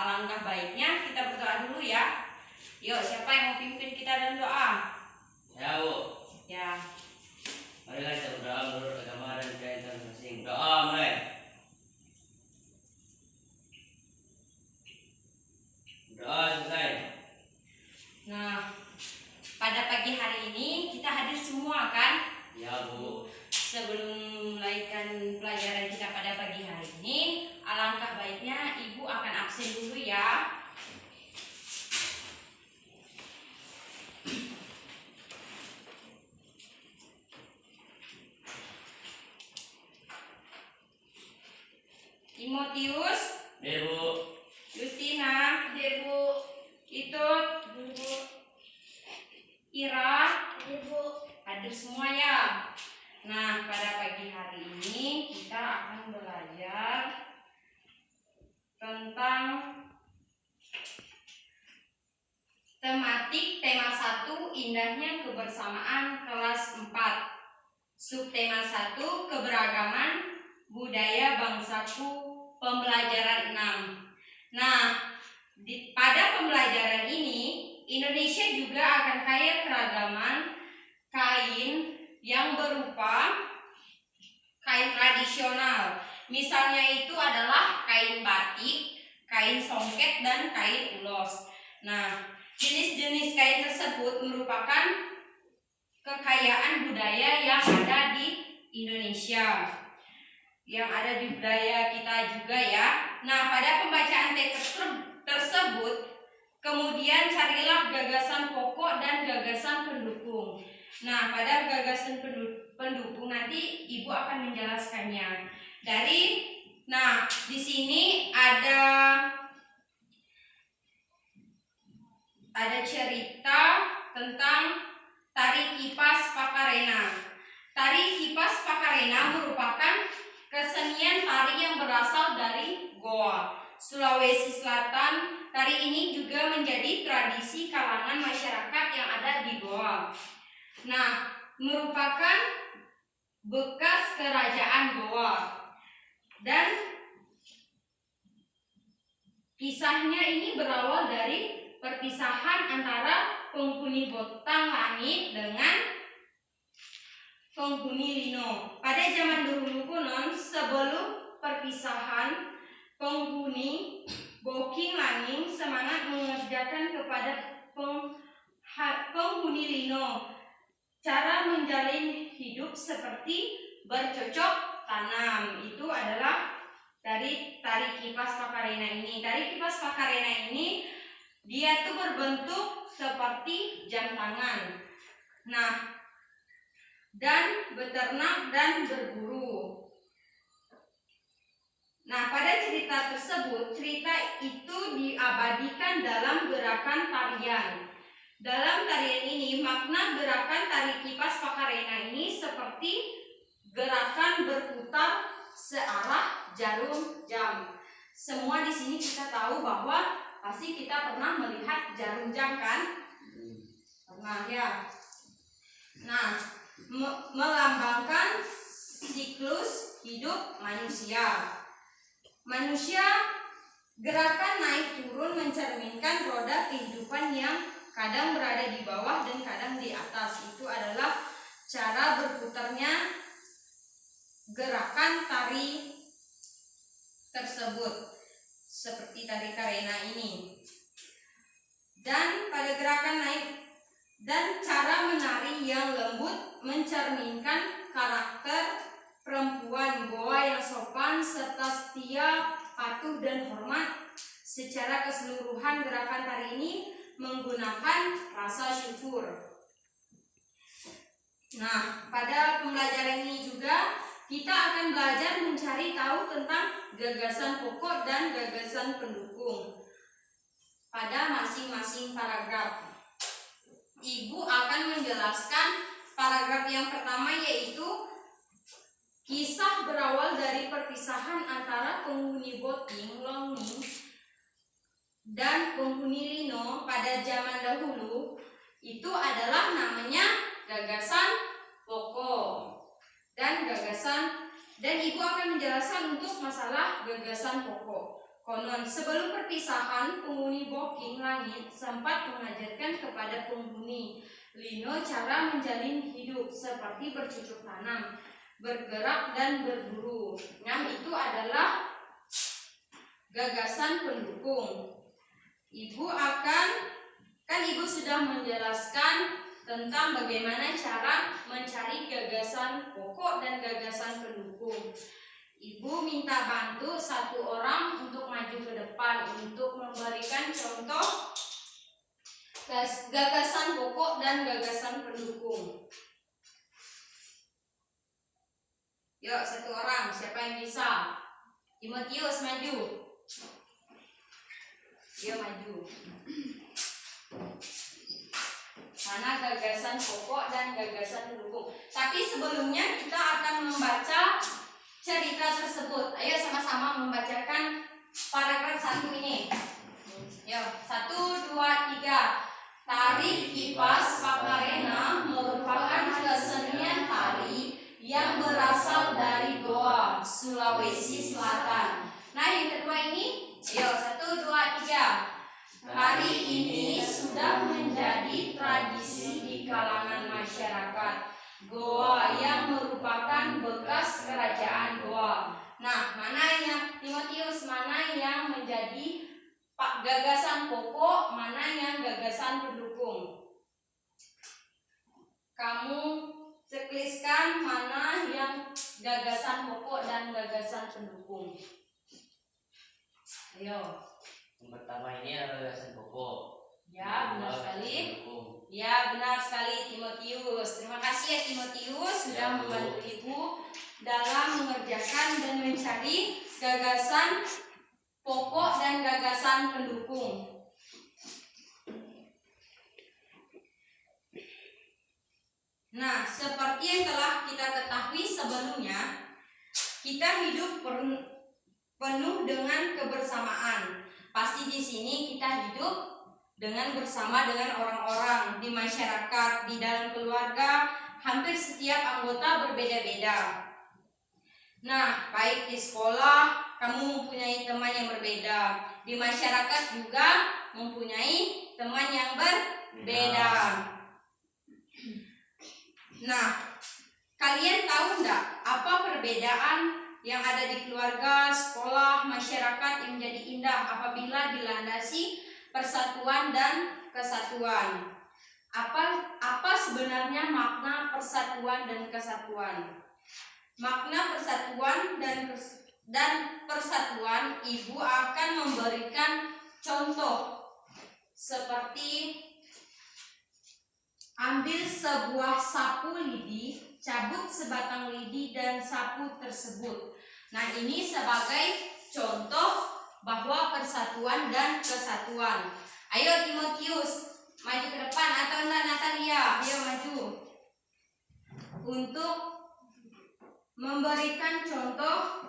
alangkah baiknya kita berdoa dulu ya. Yuk, siapa yang mau pimpin kita dalam doa? Ya, Bu. Ya. Marilah kita berdoa menurut agama dan keyakinan masing-masing. Doa mulai. Doa selesai. Nah, pada pagi hari ini kita hadir semua kan? Ya, Bu. Sebelum memulaikan pelajaran kita pada pagi hari ini, alangkah baiknya Ibu akan absen dulu ya. Timotius, Ibu. Justina, Ibu, Itut, Ibu, Ira, Ibu, hadir semua ya. Nah, pada pagi hari ini kita akan belajar tentang tematik tema 1, indahnya kebersamaan kelas 4. Subtema 1, keberagaman budaya bangsaku, pembelajaran 6. Nah, pada pembelajaran ini Indonesia juga akan kaya keragaman kain yang berupa kain tradisional. Misalnya itu adalah kain batik, kain songket, dan kain ulos. Nah, jenis-jenis kain tersebut merupakan kekayaan budaya yang ada di Indonesia, yang ada di budaya kita juga ya. Nah, pada pembacaan teks tersebut, kemudian carilah gagasan pokok dan gagasan pendukung. Nah, pada gagasan pendukung nanti Ibu akan menjelaskannya. Di sini ada cerita tentang tari kipas Pakarena. Tari kipas Pakarena merupakan kesenian tari yang berasal dari Goa, Sulawesi Selatan. Tari ini juga menjadi tradisi kalangan masyarakat yang ada di Goa. Nah, merupakan bekas kerajaan Goa. Dan kisahnya ini berawal dari perpisahan antara penghuni Botang Langit dengan penghuni Lino. Pada zaman dahulu kuno, sebelum perpisahan, penghuni Boking Langit semangat mengerjakan kepada penghuni Lino cara menjalin hidup seperti bercocok tanam. Itu adalah dari tari kipas Pakarena ini. Tari kipas Pakarena ini dia tuh berbentuk seperti jam tangan. Nah, dan beternak dan berburu. Nah, pada cerita tersebut, cerita itu diabadikan dalam gerakan tarian. Dalam tarian ini, makna gerakan tari kipas Pakarena ini seperti gerakan berputar searah jarum jam. Semua di sini kita tahu bahwa pasti kita pernah melihat jarum jam kan? Pernah ya. Nah, melambangkan siklus hidup manusia. Gerakan naik turun mencerminkan roda kehidupan yang kadang berada di bawah dan kadang di atas. Itu adalah cara berputarnya gerakan tari tersebut, seperti tari Karena ini. Dan pada gerakan naik dan cara menari yang lembut mencerminkan karakter perempuan Goa yang sopan serta setia, patuh dan hormat. Secara keseluruhan gerakan tari ini menggunakan rasa syukur. Nah, pada pembelajaran ini juga kita akan belajar mencari tahu tentang gagasan pokok dan gagasan pendukung pada masing-masing paragraf. Ibu akan menjelaskan paragraf yang pertama, yaitu kisah berawal dari perpisahan antara penghuni Boting Langit dan penghuni Lino pada zaman dahulu. Itu adalah namanya gagasan pokok dan gagasan, dan Ibu akan menjelaskan untuk masalah gagasan pokok. Konon sebelum perpisahan, penghuni Boking Langit sempat mengajarkan kepada penghuni Lino cara menjalin hidup seperti bercocok tanam, bergerak dan berburu. Yang itu adalah gagasan pendukung. Ibu sudah menjelaskan tentang bagaimana cara mencari gagasan pokok dan gagasan pendukung. Ibu minta bantu satu orang untuk maju ke depan untuk memberikan contoh gagasan pokok dan gagasan pendukung. Yuk, satu orang, siapa yang bisa? Timotius maju. Dia maju. Mana gagasan pokok dan gagasan pendukung. Tapi sebelumnya kita akan membaca cerita tersebut. Ayo sama-sama membacakan paragraf 1 ini. Yuk, 1, 2, 3. Tari kipas Pakarena merupakan kesenian tari yang berasal dari Goa, Sulawesi Selatan. Nah, yang kedua ini, yuk 1, 2, 3. Hari ini sudah menjadi tradisi di kalangan masyarakat Goa yang merupakan bekas kerajaan Goa. Nah, mana yang Timotius, mana yang menjadi gagasan pokok, mana yang gagasan pendukung? Kamu cekliskan mana yang gagasan pokok dan gagasan pendukung. Ayo. Yang pertama ini adalah gagasan pokok. Ya, benar sekali. Ya, benar sekali Timotius. Terima kasih ya Timotius sudah membantu ibu dalam mengerjakan dan mencari gagasan pokok dan gagasan pendukung. Nah, seperti yang telah kita ketahui sebelumnya, kita hidup penuh dengan kebersamaan. Pasti di sini kita hidup dengan bersama dengan orang-orang di masyarakat, di dalam keluarga, hampir setiap anggota berbeda-beda. Nah, baik di sekolah kamu mempunyai teman yang berbeda, di masyarakat juga mempunyai teman yang berbeda. Nah, kalian tahu enggak apa perbedaan yang ada di keluarga, sekolah, masyarakat yang menjadi indah apabila dilandasi persatuan dan kesatuan? Apa sebenarnya makna persatuan dan kesatuan? Makna persatuan dan persatuan, ibu akan memberikan contoh seperti ambil sebuah sapu lidi, cabut sebatang lidi dan sapu tersebut. Nah, ini sebagai contoh bahwa persatuan dan kesatuan. Ayo Timotius, maju ke depan, atau enggak Natalia, ayo maju. Untuk memberikan contoh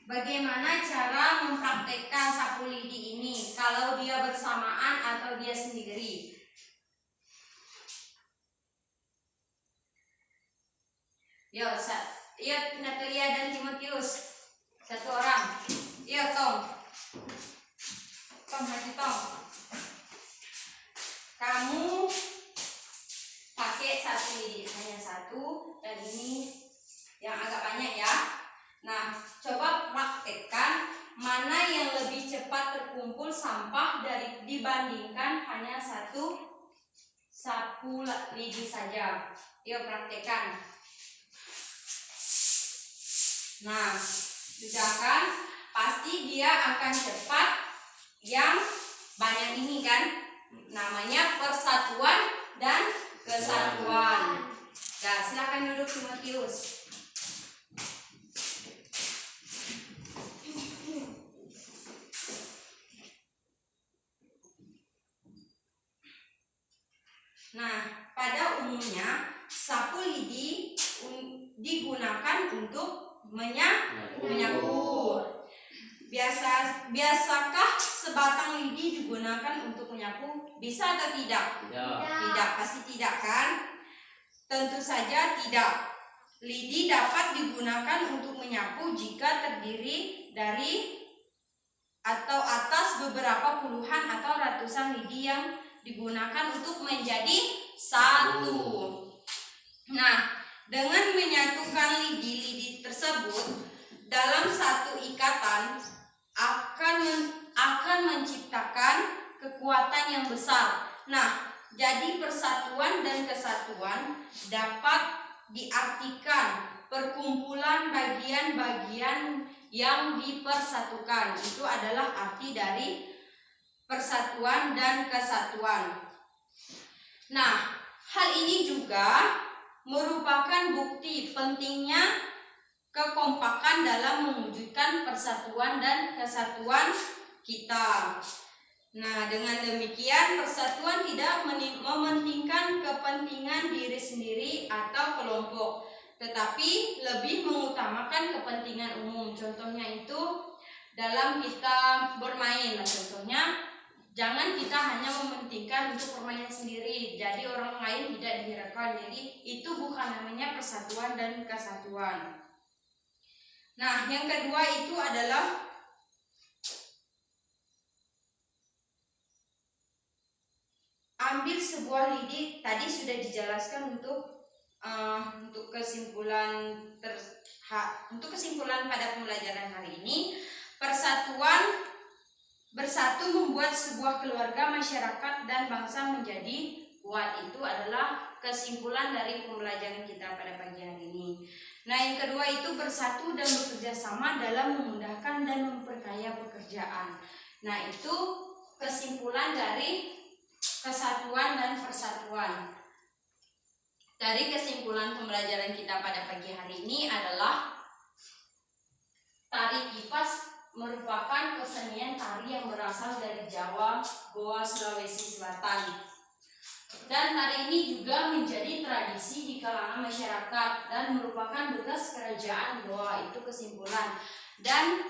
bagaimana cara mempraktekkan sapu lidi ini, kalau dia bersamaan atau dia sendiri. Yo, Natalia dan Timotius, satu orang. Yo, Tom, maju Tom. Kamu pakai satu lidi, hanya satu, dan ini yang agak banyak ya. Nah, coba praktekkan mana yang lebih cepat terkumpul sampah dibandingkan hanya satu sapu lidi saja. Yuk praktekkan. Nah, sudah kan? Pasti dia akan cepat yang banyak ini kan? Namanya persatuan dan kesatuan. Nah, silakan duduk Timotius. Nah, pada umumnya sapu lidi digunakan untuk menyapu. Biasakah sebatang lidi digunakan untuk menyapu? Bisa atau tidak? Tidak, pasti tidak kan? Tentu saja tidak. Lidi dapat digunakan untuk menyapu jika terdiri dari atau atas beberapa puluhan atau ratusan lidi yang digunakan untuk menjadi satu. Nah, dengan menyatukan lidi-lidi tersebut dalam satu ikatan akan menciptakan kekuatan yang besar. Nah, jadi persatuan dan kesatuan dapat diartikan perkumpulan bagian-bagian yang dipersatukan. Itu adalah arti dari persatuan dan kesatuan. Nah, hal ini juga merupakan bukti pentingnya kekompakan dalam mewujudkan persatuan dan kesatuan kita. Nah, dengan demikian persatuan tidak mementingkan kepentingan diri sendiri atau kelompok, tetapi lebih mengutamakan kepentingan umum. Contohnya itu dalam kita bermain. Nah, contohnya jangan kita hanya mementingkan untuk permainan sendiri, jadi orang lain tidak dihiraukan. Jadi itu bukan namanya persatuan dan kesatuan. Nah, yang kedua itu adalah ambil sebuah lidi. Tadi sudah dijelaskan untuk kesimpulan pada pembelajaran hari ini. Persatuan bersatu membuat sebuah keluarga, masyarakat, dan bangsa menjadi kuat. Itu adalah kesimpulan dari pembelajaran kita pada pagi hari ini. Nah, yang kedua itu bersatu dan bekerja sama dalam memudahkan dan memperkaya pekerjaan. Nah, itu kesimpulan dari kesatuan dan persatuan. Dari kesimpulan pembelajaran kita pada pagi hari ini adalah tari kipas merupakan kesenian tari yang berasal dari Jawa, Goa, Sulawesi Selatan. Dan tari ini juga menjadi tradisi di kalangan masyarakat dan merupakan bekas kerajaan Goa. Itu kesimpulan. Dan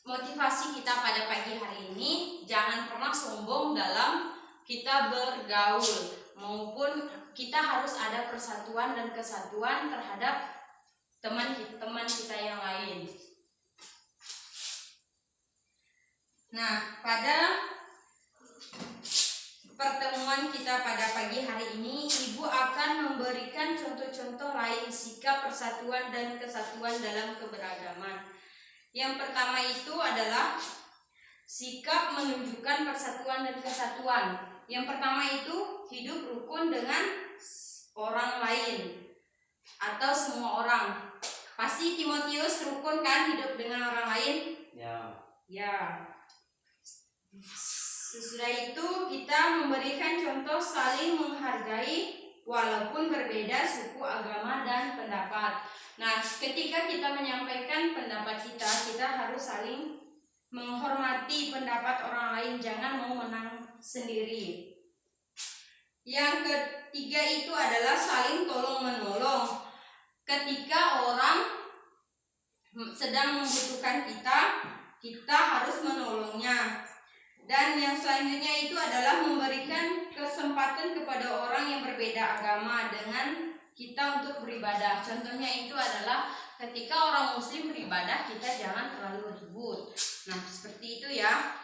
motivasi kita pada pagi hari ini, jangan pernah sombong dalam kita bergaul, maupun kita harus ada persatuan dan kesatuan terhadap teman kita yang lain. Nah, pada pertemuan kita pada pagi hari ini, Ibu akan memberikan contoh-contoh lain sikap persatuan dan kesatuan dalam keberagaman. Yang pertama itu adalah sikap menunjukkan persatuan dan kesatuan. Yang pertama itu hidup rukun dengan orang lain atau semua orang. Pasti Timotius rukun kan hidup dengan orang lain? Ya. Sesudah itu kita memberikan contoh saling menghargai walaupun berbeda suku, agama, dan pendapat. Nah, ketika kita menyampaikan pendapat kita harus saling menghormati pendapat orang lain, jangan mau menang sendiri. Yang ketiga itu adalah saling tolong-menolong. Ketika orang sedang membutuhkan kita harus menolongnya. Dan yang selanjutnya itu adalah memberikan kesempatan kepada orang yang berbeda agama dengan kita untuk beribadah. Contohnya itu adalah ketika orang muslim beribadah, kita jangan terlalu ribut. Nah, seperti itu ya.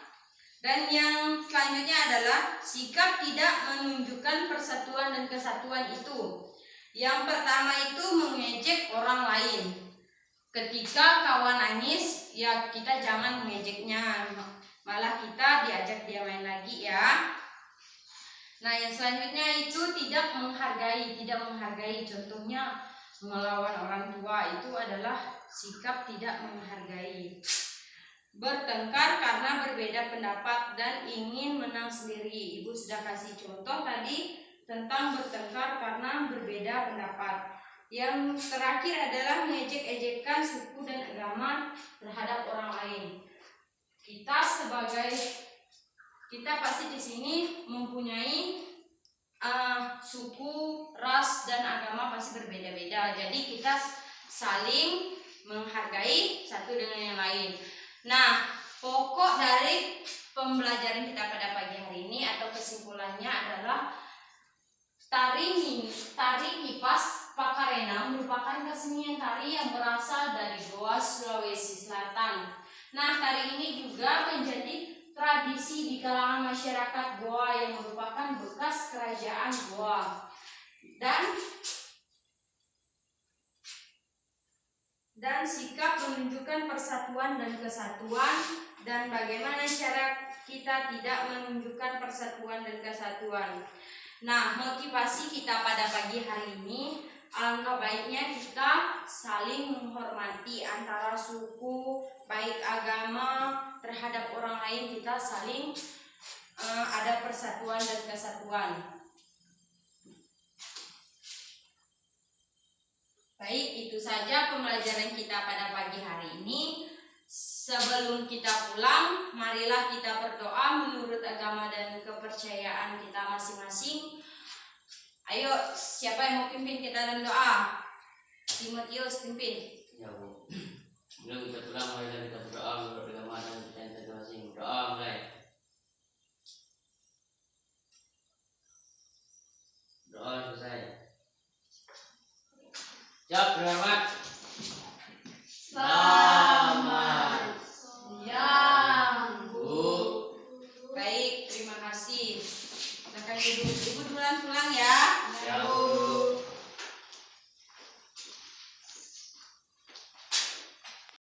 Dan yang selanjutnya adalah sikap tidak menunjukkan persatuan dan kesatuan itu. Yang pertama itu mengejek orang lain. Ketika kawan nangis, ya kita jangan mengejeknya, malah kita diajak dia main lagi ya. Nah, yang selanjutnya itu tidak menghargai. Contohnya melawan orang tua, itu adalah sikap tidak menghargai. Bertengkar karena berbeda pendapat dan ingin menang sendiri. Ibu sudah kasih contoh tadi tentang bertengkar karena berbeda pendapat. Yang terakhir adalah mengejek-ejekkan suku dan agama terhadap orang lain. Kita pasti di sini mempunyai suku, ras, dan agama pasti berbeda-beda. Jadi kita saling menghargai satu dengan yang lain. Nah, pokok dari pembelajaran kita pada pagi hari ini atau kesimpulannya adalah tari kipas Pakarena merupakan kesenian tari yang berasal dari Goa, Sulawesi Selatan. Nah, tari ini juga menjadi tradisi di kalangan masyarakat Goa yang merupakan bekas kerajaan Goa. Dan sikap menunjukkan persatuan dan kesatuan, dan bagaimana cara kita tidak menunjukkan persatuan dan kesatuan. Nah, motivasi kita pada pagi hari ini, alangkah baiknya kita saling menghormati antara suku, baik agama terhadap orang lain, kita saling ada persatuan dan kesatuan. Baik, itu saja pembelajaran kita pada pagi hari ini. Sebelum kita pulang, marilah kita berdoa menurut agama dan kepercayaan kita masing-masing. Ayo, siapa yang mau pimpin kita dalam doa? Timotius, pimpin. Ya Bu. Sebelum kita pulang, marilah kita berdoa menurut agama dan kepercayaan kita masing-masing. Doa mulai. Doa selesai. Siap, berhormat.